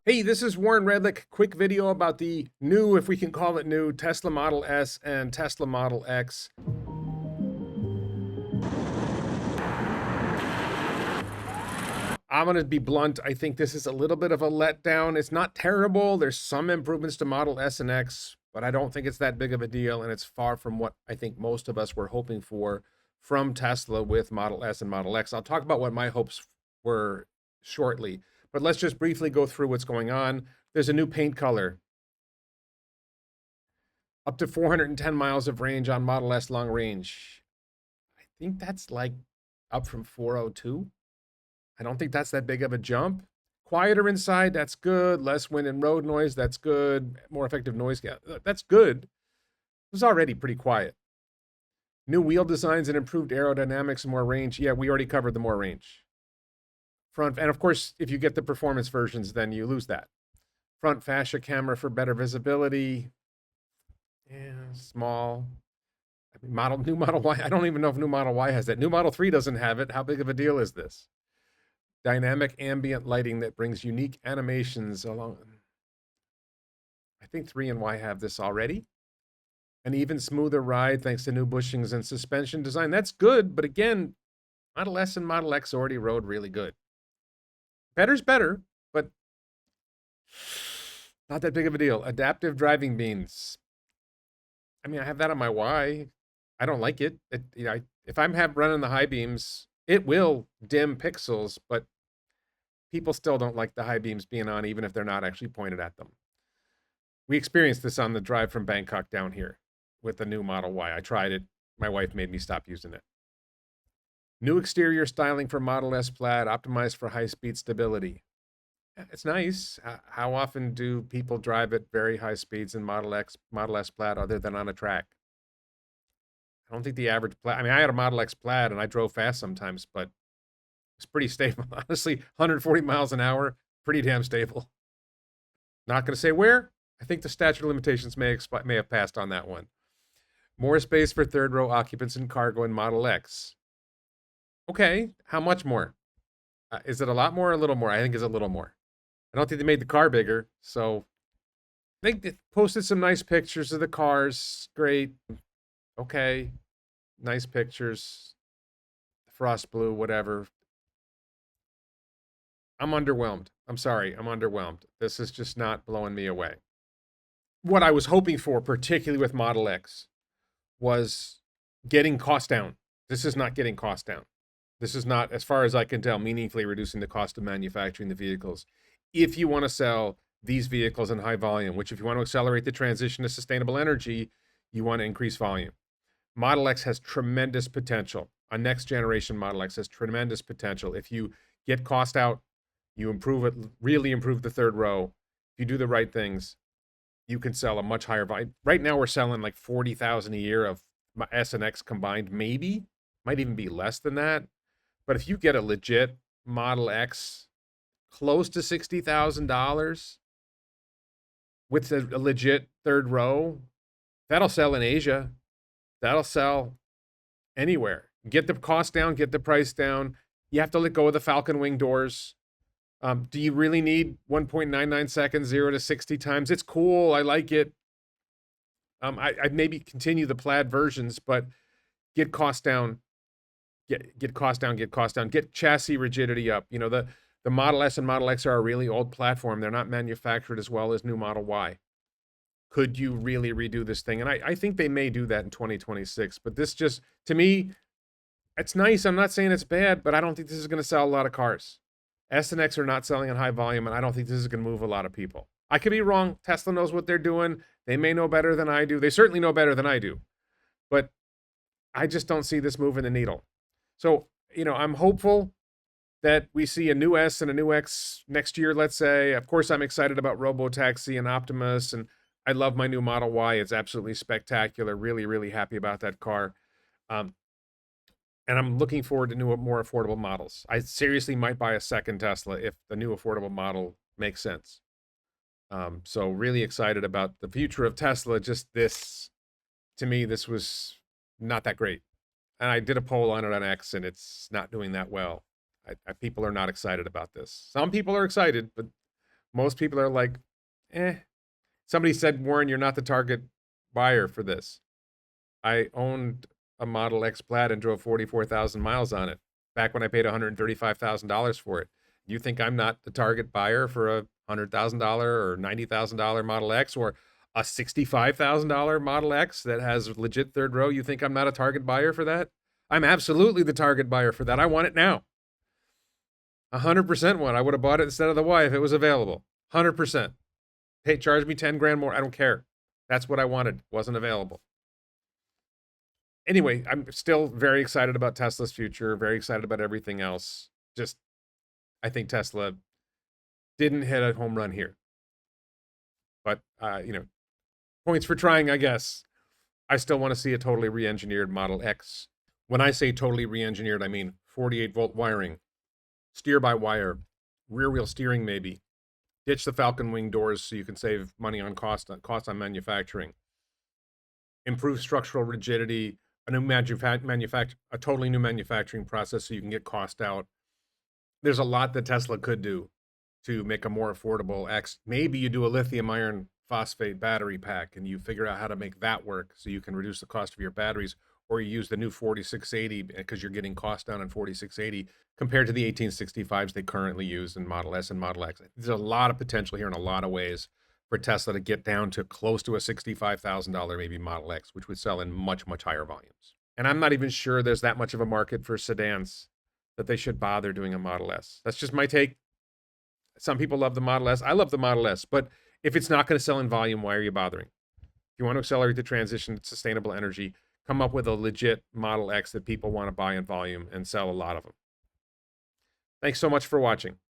Hey, this is Warren Redlick. Quick video about the new, if we can call it new, Tesla Model S and Tesla Model X. I'm going to be blunt. I think this is a little bit of a letdown. It's not terrible. There's some improvements to Model S and X, but I don't think it's that big of a deal. And it's far from what I think most of us were hoping for from Tesla with Model S and Model X. I'll talk about what my hopes were shortly, but let's just briefly go through what's going on. There's a new paint color, up to 410 miles of range on Model S long range. I think that's like up from 402. I don't think that's that big of a jump. Quieter inside, that's good. Less wind and road noise, that's good. More effective noise gap, that's good. It was already pretty quiet. New wheel designs and improved aerodynamics and more range. Yeah, we already covered the more range. Front, and of course, if you get the performance versions, then you lose that. Front fascia camera for better visibility. Yeah, small. I mean, new Model Y. I don't even know if new Model Y has that. New Model 3 doesn't have it. How big of a deal is this? Dynamic ambient lighting that brings unique animations along. I think 3 and Y have this already. An even smoother ride thanks to new bushings and suspension design. That's good, but again, Model S and Model X already rode really good. Better's better, but not that big of a deal. Adaptive driving beams. I mean, I have that on my Y. I don't like it. If I'm running the high beams, it will dim pixels, but people still don't like the high beams being on, even if they're not actually pointed at them. We experienced this on the drive from Bangkok down here with the new Model Y. I tried it. My wife made me stop using it. New exterior styling for Model S Plaid, optimized for high-speed stability. It's nice. How often do people drive at very high speeds in Model S Plaid other than on a track? I don't think the average Plaid, I mean, I had a Model X Plaid and I drove fast sometimes, but it's pretty stable. Honestly, 140 miles an hour, pretty damn stable. Not going to say where. I think the statute of limitations may have passed on that one. More space for third row occupants and cargo in Model X. Okay, how much more? Is it a lot more or a little more? I think it's a little more. I don't think they made the car bigger, so they posted some nice pictures of the cars. Great. Okay. Nice pictures. Frost blue, whatever. I'm underwhelmed. I'm sorry. I'm underwhelmed. This is just not blowing me away. What I was hoping for, particularly with Model X, was getting cost down. This is not getting cost down. This is not, as far as I can tell, meaningfully reducing the cost of manufacturing the vehicles. If you want to sell these vehicles in high volume, which if you want to accelerate the transition to sustainable energy, you want to increase volume. Model X has tremendous potential. A next generation Model X has tremendous potential. If you get cost out, you improve it, really improve the third row. If you do the right things, you can sell a much higher volume. Right now, we're selling like 40,000 a year of S and X combined, maybe. Might even be less than that. But if you get a legit Model X close to $60,000 with a legit third row, that'll sell in Asia. That'll sell anywhere. Get the cost down, get the price down. You have to let go of the Falcon Wing doors. Do you really need 1.99 seconds, 0 to 60 times? It's cool. I like it. I'd maybe continue the Plaid versions, but get cost down. Get cost down, get cost down. Get chassis rigidity up. You know, the Model S and Model X are a really old platform. They're not manufactured as well as new Model Y. Could you really redo this thing? And I think they may do that in 2026. But this just, to me, it's nice. I'm not saying it's bad, but I don't think this is going to sell a lot of cars. S and X are not selling in high volume, and I don't think this is going to move a lot of people. I could be wrong. Tesla knows what they're doing. They may know better than I do. They certainly know better than I do. But I just don't see this moving the needle. So, you know, I'm hopeful that we see a new S and a new X next year, let's say. Of course, I'm excited about Robotaxi and Optimus, and I love my new Model Y. It's absolutely spectacular. Really, really happy about that car. And I'm looking forward to new, more affordable models. I seriously might buy a second Tesla if the new affordable model makes sense. So really excited about the future of Tesla. Just this, to me, this was not that great. And I did a poll on it on X, and it's not doing that well. People are not excited about this. Some people are excited, but Most people are like, eh. Somebody said, Warren, you're not the target buyer for this. I owned a Model X Plaid and drove 44,000 miles on it back when I paid $135,000 for it. You think I'm not the target buyer for a $100,000 or $90,000 Model X or a $65,000 Model X that has legit third row? You think I'm not a target buyer for that? I'm absolutely the target buyer for that. I want it now. 100% one. I would have bought it instead of the Y if it was available. 100%. Hey, charge me 10 grand more. I don't care. That's what I wanted. Wasn't available. Anyway, I'm still very excited about Tesla's future, very excited about everything else. Just, I think Tesla didn't hit a home run here. But, points for trying, I guess. I still want to see a totally re engineered Model X. When I say totally re engineered, I mean 48-volt wiring, steer by wire, rear wheel steering, maybe. Ditch the Falcon Wing doors so you can save money on cost on manufacturing. Improve structural rigidity, a totally new manufacturing process so you can get cost out. There's a lot that Tesla could do to make a more affordable X. Maybe you do a lithium iron phosphate battery pack and you figure out how to make that work so you can reduce the cost of your batteries, or you use the new 4680 because you're getting cost down on 4680 compared to the 1865s they currently use in Model S and Model X. There's a lot of potential here in a lot of ways for Tesla to get down to close to a $65,000 maybe Model X, which would sell in much, much higher volumes. And I'm not even sure there's that much of a market for sedans that they should bother doing a Model S. That's just my take. Some people love the Model S. I love the Model S, but if it's not going to sell in volume, why are you bothering? If you want to accelerate the transition to sustainable energy, come up with a legit Model X that people want to buy in volume and sell a lot of them. Thanks so much for watching.